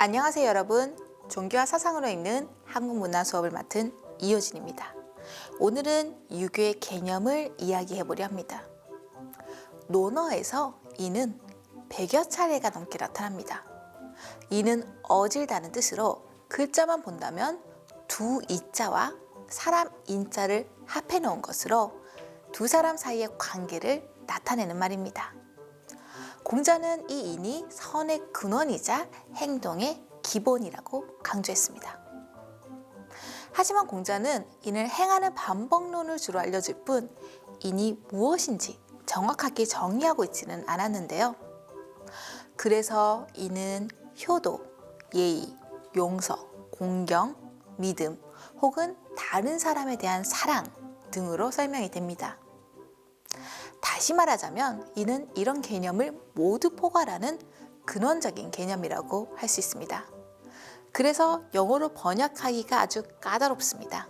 안녕하세요 여러분. 종교와 사상으로 읽는 한국 문화 수업을 맡은 이효진입니다. 오늘은 유교의 개념을 이야기해 보려 합니다. 논어에서 이는 100여 차례가 넘게 나타납니다. 이는 어질다는 뜻으로 글자만 본다면 두 이자와 사람 인자를 합해 놓은 것으로 두 사람 사이의 관계를 나타내는 말입니다. 공자는 이 인이 선의 근원이자 행동의 기본이라고 강조했습니다. 하지만 공자는 인을 행하는 반복론을 주로 알려줄 뿐 인이 무엇인지 정확하게 정의하고 있지는 않았는데요. 그래서 인은 효도, 예의, 용서, 공경, 믿음 혹은 다른 사람에 대한 사랑 등으로 설명이 됩니다. 다시 말하자면 이는 이런 개념을 모두 포괄하는 근원적인 개념이라고 할 수 있습니다. 그래서 영어로 번역하기가 아주 까다롭습니다.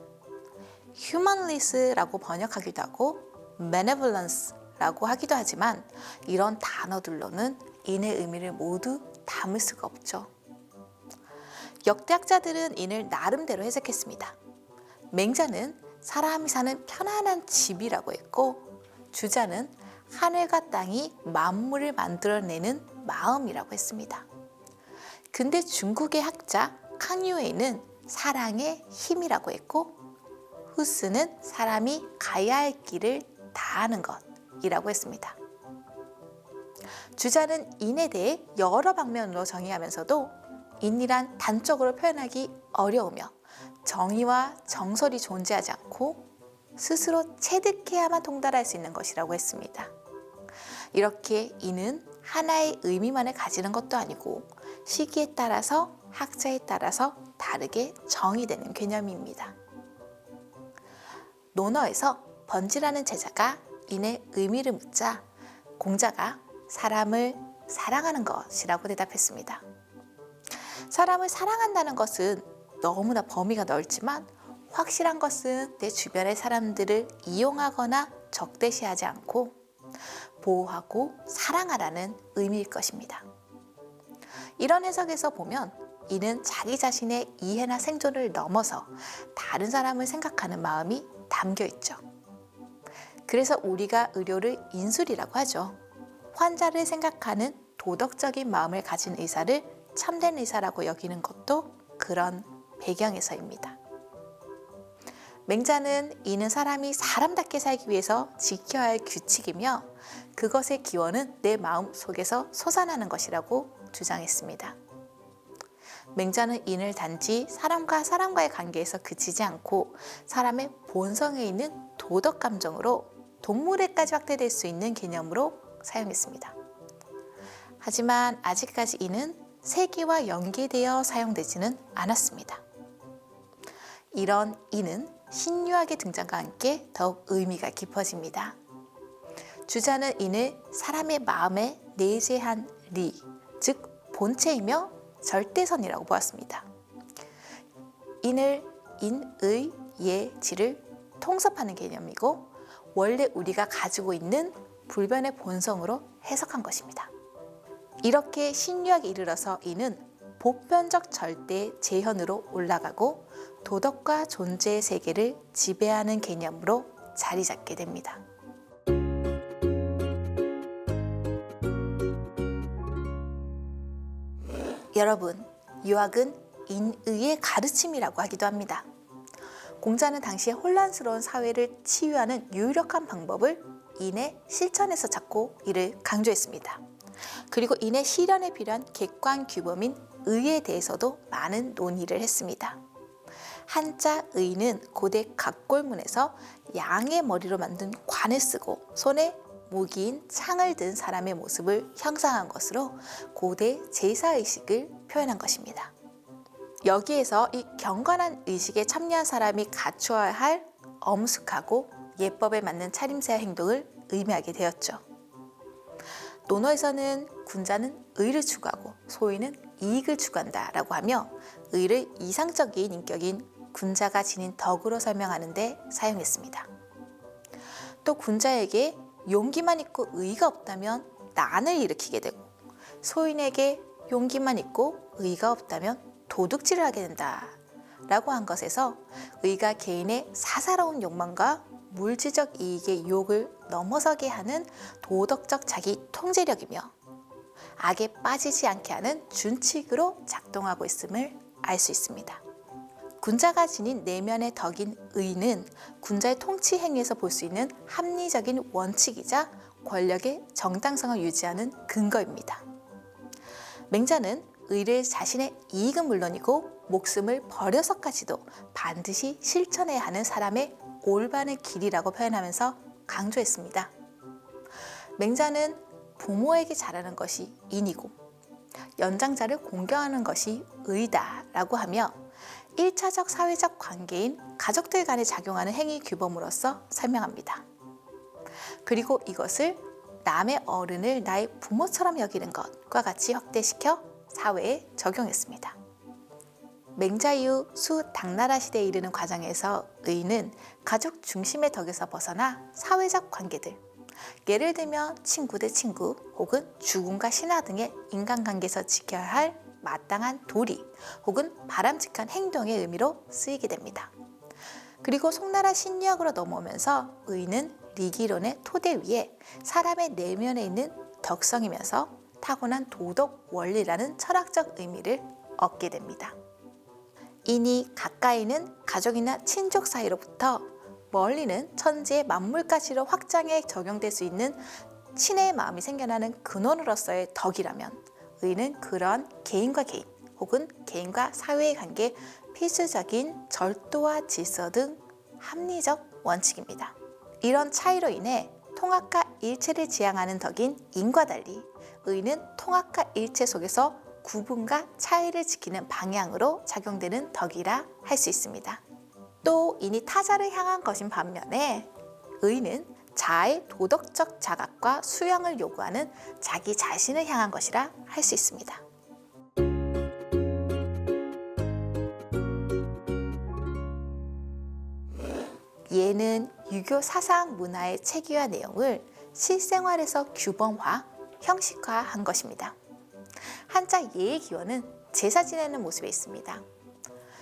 humanless라고 번역하기도 하고 benevolence라고 하기도 하지만 이런 단어들로는 인의 의미를 모두 담을 수가 없죠. 역대학자들은 인을 나름대로 해석했습니다. 맹자는 사람이 사는 편안한 집이라고 했고 주자는 하늘과 땅이 만물을 만들어내는 마음이라고 했습니다. 근데 중국의 학자 캉유에이는 사랑의 힘이라고 했고 후스는 사람이 가야 할 길을 다하는 것이라고 했습니다. 주자는 인에 대해 여러 방면으로 정의하면서도 인이란 단적으로 표현하기 어려우며 정의와 정설이 존재하지 않고 스스로 체득해야만 통달할 수 있는 것이라고 했습니다. 이렇게 인은 하나의 의미만을 가지는 것도 아니고 시기에 따라서 학자에 따라서 다르게 정의되는 개념입니다. 논어에서 번지라는 제자가 인의 의미를 묻자 공자가 사람을 사랑하는 것이라고 대답했습니다. 사람을 사랑한다는 것은 너무나 범위가 넓지만 확실한 것은 내 주변의 사람들을 이용하거나 적대시하지 않고 보호하고 사랑하라는 의미일 것입니다. 이런 해석에서 보면 이는 자기 자신의 이해나 생존을 넘어서 다른 사람을 생각하는 마음이 담겨 있죠. 그래서 우리가 의료를 인술이라고 하죠. 환자를 생각하는 도덕적인 마음을 가진 의사를 참된 의사라고 여기는 것도 그런 배경에서입니다. 맹자는 이는 사람이 사람답게 살기 위해서 지켜야 할 규칙이며 그것의 기원은 내 마음 속에서 솟아나는 것이라고 주장했습니다. 맹자는 인을 단지 사람과 사람과의 관계에서 그치지 않고 사람의 본성에 있는 도덕 감정으로 동물에까지 확대될 수 있는 개념으로 사용했습니다. 하지만 아직까지 인은 세기와 연계되어 사용되지는 않았습니다. 이런 인은 신유학의 등장과 함께 더욱 의미가 깊어집니다. 주자는 인을 사람의 마음에 내재한 리, 즉 본체이며 절대선이라고 보았습니다. 인을 인의 예지를 통섭하는 개념이고 원래 우리가 가지고 있는 불변의 본성으로 해석한 것입니다. 이렇게 신유학에 이르러서 인은 보편적 절대 재현으로 올라가고 도덕과 존재의 세계를 지배하는 개념으로 자리 잡게 됩니다. 여러분, 유학은 인의의 가르침이라고 하기도 합니다. 공자는 당시의 혼란스러운 사회를 치유하는 유력한 방법을 인의 실천에서 찾고 이를 강조했습니다. 그리고 인의 실현에 필요한 객관 규범인 의에 대해서도 많은 논의를 했습니다. 한자 의는 고대 갑골문에서 양의 머리로 만든 관을 쓰고 손에 무기인 창을 든 사람의 모습을 형상한 것으로 고대 제사의식을 표현한 것입니다. 여기에서 이 경건한 의식에 참여한 사람이 갖추어야 할 엄숙하고 예법에 맞는 차림새와 행동을 의미하게 되었죠. 논어에서는 군자는 의를 추구하고 소인은 이익을 추구한다라고 하며 의를 이상적인 인격인 군자가 지닌 덕으로 설명하는 데 사용했습니다. 또 군자에게 용기만 있고 의의가 없다면 난을 일으키게 되고 소인에게 용기만 있고 의가 없다면 도둑질을 하게 된다 라고 한 것에서 의가 개인의 사사로운 욕망과 물질적 이익의 유혹을 넘어서게 하는 도덕적 자기 통제력이며 악에 빠지지 않게 하는 준칙으로 작동하고 있음을 알 수 있습니다. 군자가 지닌 내면의 덕인 의는 군자의 통치 행위에서 볼 수 있는 합리적인 원칙이자 권력의 정당성을 유지하는 근거입니다. 맹자는 의를 자신의 이익은 물론이고 목숨을 버려서까지도 반드시 실천해야 하는 사람의 올바른 길이라고 표현하면서 강조했습니다. 맹자는 부모에게 잘하는 것이 인이고 연장자를 공경하는 것이 의다라고 하며 1차적 사회적 관계인 가족들 간에 작용하는 행위 규범으로서 설명합니다. 그리고 이것을 남의 어른을 나의 부모처럼 여기는 것과 같이 확대시켜 사회에 적용했습니다. 맹자 이후 수 당나라 시대에 이르는 과정에서 의는 가족 중심의 덕에서 벗어나 사회적 관계들, 예를 들면 친구 대 친구 혹은 주군과 신하 등의 인간관계에서 지켜야 할 마땅한 도리 혹은 바람직한 행동의 의미로 쓰이게 됩니다. 그리고 송나라 신유학으로 넘어오면서 의는 리기론의 토대 위에 사람의 내면에 있는 덕성이면서 타고난 도덕 원리라는 철학적 의미를 얻게 됩니다. 이니 가까이는 가족이나 친족 사이로부터 멀리는 천지의 만물까지로 확장해 적용될 수 있는 친애의 마음이 생겨나는 근원으로서의 덕이라면 의는 그런 개인과 개인 혹은 개인과 사회의 관계 필수적인 절도와 질서 등 합리적 원칙입니다. 이런 차이로 인해 통합과 일체를 지향하는 덕인 인과 달리 의는 통합과 일체 속에서 구분과 차이를 지키는 방향으로 작용되는 덕이라 할 수 있습니다. 또 이니 타자를 향한 것인 반면에 의는 자아의 도덕적 자각과 수양을 요구하는 자기 자신을 향한 것이라 할 수 있습니다. 예는 유교 사상 문화의 체계와 내용을 실생활에서 규범화, 형식화한 것입니다. 한자 예의 기원은 제사 지내는 모습에 있습니다.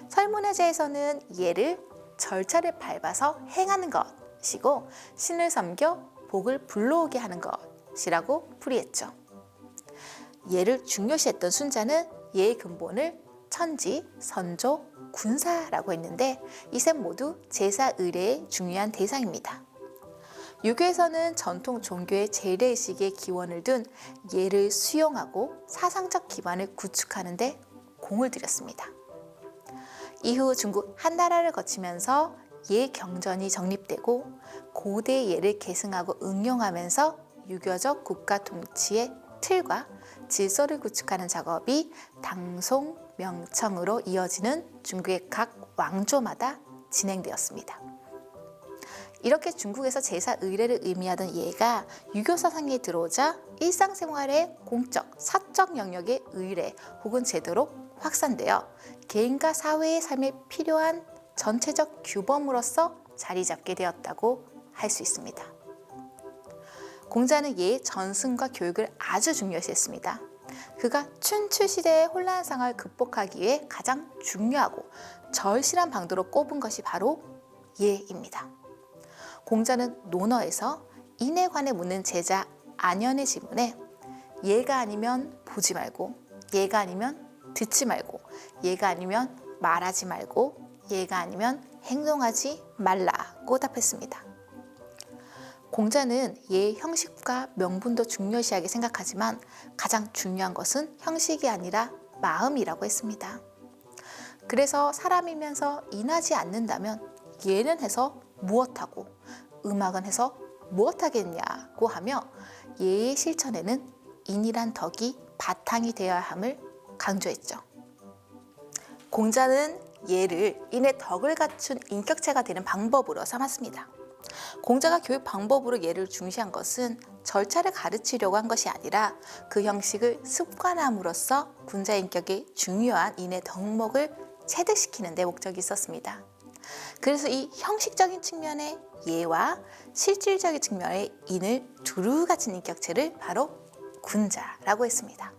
설문화제에서는 예를 절차를 밟아서 행하는 것이고 신을 섬겨 복을 불러오게 하는 것이라고 풀이했죠. 예를 중요시했던 순자는 예의 근본을 천지, 선조, 군사라고 했는데 이 셋 모두 제사 의례의 중요한 대상입니다. 유교에서는 전통 종교의 재래의식에 기원을 둔 예를 수용하고 사상적 기반을 구축하는 데 공을 들였습니다. 이후 중국 한나라를 거치면서 예 경전이 정립되고 고대 예를 계승하고 응용하면서 유교적 국가 통치의 틀과 질서를 구축하는 작업이 당송, 명청으로 이어지는 중국의 각 왕조마다 진행되었습니다. 이렇게 중국에서 제사 의례를 의미하던 예가 유교 사상에 들어오자 일상생활의 공적, 사적 영역의 의례 혹은 제도로 확산되어 개인과 사회의 삶에 필요한 전체적 규범으로서 자리 잡게 되었다고 할 수 있습니다. 공자는 예의 전승과 교육을 아주 중요시했습니다. 그가 춘추 시대의 혼란 상황을 극복하기 위해 가장 중요하고 절실한 방도로 꼽은 것이 바로 예입니다. 공자는 논어에서 인에 관해 묻는 제자 안연의 질문에 예가 아니면 보지 말고, 예가 아니면 듣지 말고, 예가 아니면 말하지 말고, 예가 아니면 행동하지 말라고 답했습니다. 공자는 예의 형식과 명분도 중요시하게 생각하지만 가장 중요한 것은 형식이 아니라 마음이라고 했습니다. 그래서 사람이면서 인하지 않는다면 예는 해서 무엇하고 음악은 해서 무엇하겠냐고 하며 예의 실천에는 인이란 덕이 바탕이 되어야 함을 강조했죠. 공자는 예를 인의 덕을 갖춘 인격체가 되는 방법으로 삼았습니다. 공자가 교육 방법으로 예를 중시한 것은 절차를 가르치려고 한 것이 아니라 그 형식을 습관함으로써 군자 인격의 중요한 인의 덕목을 체득시키는 데 목적이 있었습니다. 그래서 이 형식적인 측면의 예와 실질적인 측면의 인을 두루 갖춘 인격체를 바로 군자라고 했습니다.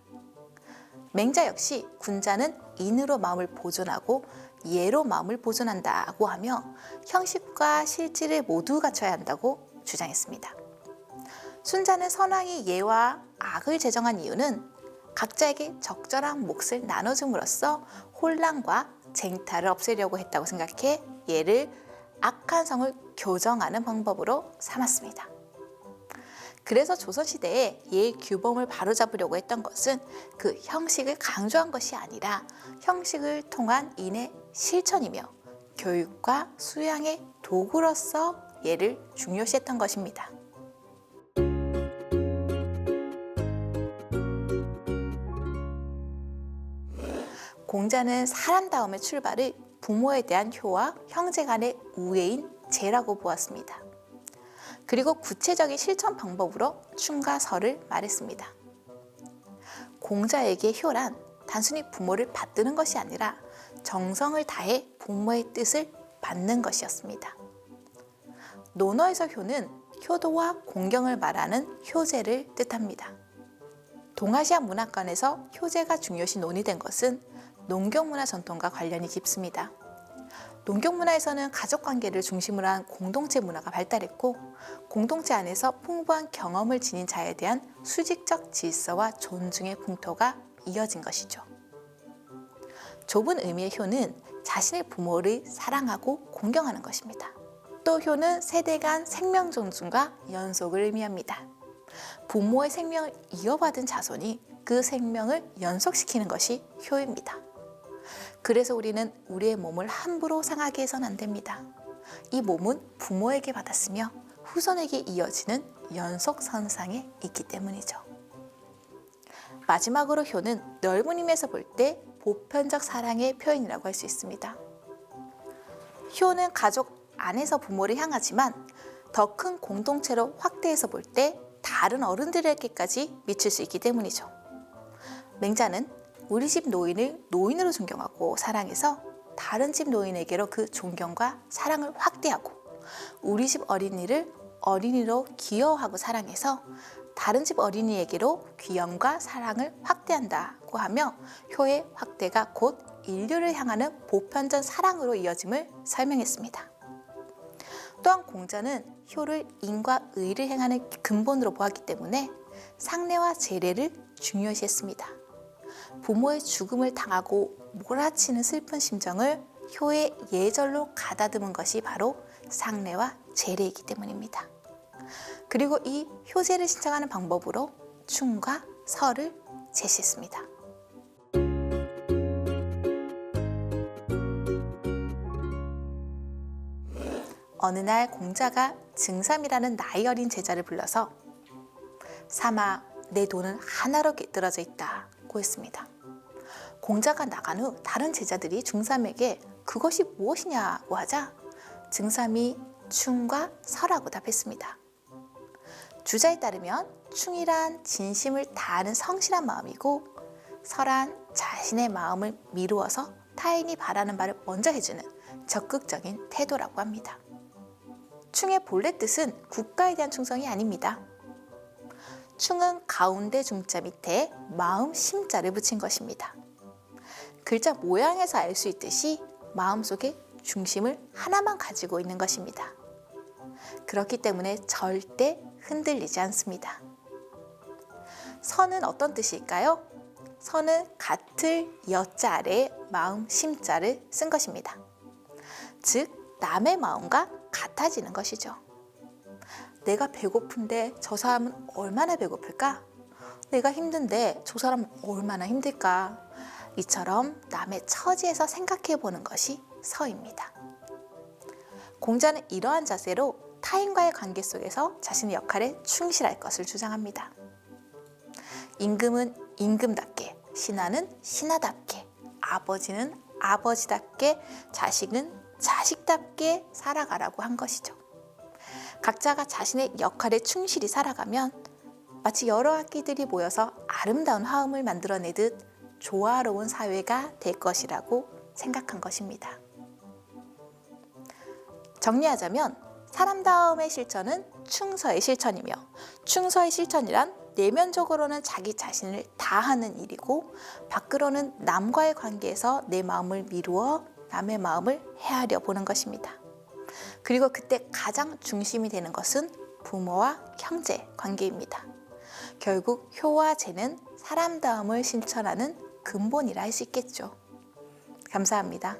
맹자 역시 군자는 인으로 마음을 보존하고 예로 마음을 보존한다고 하며 형식과 실질을 모두 갖춰야 한다고 주장했습니다. 순자는 선왕이 예와 악을 제정한 이유는 각자에게 적절한 몫을 나눠줌으로써 혼란과 쟁탈을 없애려고 했다고 생각해 예를 악한 성을 교정하는 방법으로 삼았습니다. 그래서 조선시대에 예 규범을 바로잡으려고 했던 것은 그 형식을 강조한 것이 아니라 형식을 통한 인의 실천이며 교육과 수양의 도구로서 예를 중요시했던 것입니다. 공자는 사람다움의 출발을 부모에 대한 효와 형제 간의 우애인 제라고 보았습니다. 그리고 구체적인 실천 방법으로 충과 설을 말했습니다. 공자에게 효란 단순히 부모를 받드는 것이 아니라 정성을 다해 부모의 뜻을 받는 것이었습니다. 논어에서 효는 효도와 공경을 말하는 효제를 뜻합니다. 동아시아 문화권에서 효제가 중요시 논의된 것은 농경문화 전통과 관련이 깊습니다. 농경문화에서는 가족관계를 중심으로 한 공동체 문화가 발달했고 공동체 안에서 풍부한 경험을 지닌 자에 대한 수직적 질서와 존중의 풍토가 이어진 것이죠. 좁은 의미의 효는 자신의 부모를 사랑하고 공경하는 것입니다. 또 효는 세대 간 생명 존중과 연속을 의미합니다. 부모의 생명을 이어받은 자손이 그 생명을 연속시키는 것이 효입니다. 그래서 우리는 우리의 몸을 함부로 상하게 해서는 안 됩니다. 이 몸은 부모에게 받았으며 후손에게 이어지는 연속선상에 있기 때문이죠. 마지막으로 효는 넓은 의미에서 볼 때 보편적 사랑의 표현이라고 할 수 있습니다. 효는 가족 안에서 부모를 향하지만 더 큰 공동체로 확대해서 볼 때 다른 어른들에게까지 미칠 수 있기 때문이죠. 맹자는 우리 집 노인을 노인으로 존경하고 사랑해서 다른 집 노인에게로 그 존경과 사랑을 확대하고 우리 집 어린이를 어린이로 귀여워하고 사랑해서 다른 집 어린이에게로 귀염과 사랑을 확대한다고 하며 효의 확대가 곧 인류를 향하는 보편적 사랑으로 이어짐을 설명했습니다. 또한 공자는 효를 인과 의를 행하는 근본으로 보았기 때문에 상례와 제례를 중요시했습니다. 부모의 죽음을 당하고 몰아치는 슬픈 심정을 효의 예절로 가다듬은 것이 바로 상례와 제례이기 때문입니다. 그리고 이 효제를 신청하는 방법으로 충과 설을 제시했습니다. 어느 날 공자가 증삼이라는 나이 어린 제자를 불러서 삼아 내 돈은 하나로 깃들어져 있다고 했습니다. 공자가 나간 후 다른 제자들이 중삼에게 그것이 무엇이냐고 하자 증삼이 충과 설하고 답했습니다. 주자에 따르면 충이란 진심을 다하는 성실한 마음이고 설한 자신의 마음을 미루어서 타인이 바라는 바를 먼저 해주는 적극적인 태도라고 합니다. 충의 본래 뜻은 국가에 대한 충성이 아닙니다. 충은 가운데 중자 밑에 마음 심자를 붙인 것입니다. 글자 모양에서 알 수 있듯이 마음속에 중심을 하나만 가지고 있는 것입니다. 그렇기 때문에 절대 흔들리지 않습니다. 선은 어떤 뜻일까요? 선은 같을 여자 아래에 마음 심자를 쓴 것입니다. 즉 남의 마음과 같아지는 것이죠. 내가 배고픈데 저 사람은 얼마나 배고플까? 내가 힘든데 저 사람은 얼마나 힘들까? 이처럼 남의 처지에서 생각해 보는 것이 서입니다. 공자는 이러한 자세로 타인과의 관계 속에서 자신의 역할에 충실할 것을 주장합니다. 임금은 임금답게, 신하는 신하답게, 아버지는 아버지답게, 자식은 자식답게 살아가라고 한 것이죠. 각자가 자신의 역할에 충실히 살아가면 마치 여러 악기들이 모여서 아름다운 화음을 만들어내듯 조화로운 사회가 될 것이라고 생각한 것입니다. 정리하자면 사람다움의 실천은 충서의 실천이며 충서의 실천이란 내면적으로는 자기 자신을 다하는 일이고 밖으로는 남과의 관계에서 내 마음을 미루어 남의 마음을 헤아려 보는 것입니다. 그리고 그때 가장 중심이 되는 것은 부모와 형제 관계입니다. 결국 효와 제는 사람다움을 실천하는 근본이라 할 수 있겠죠. 감사합니다.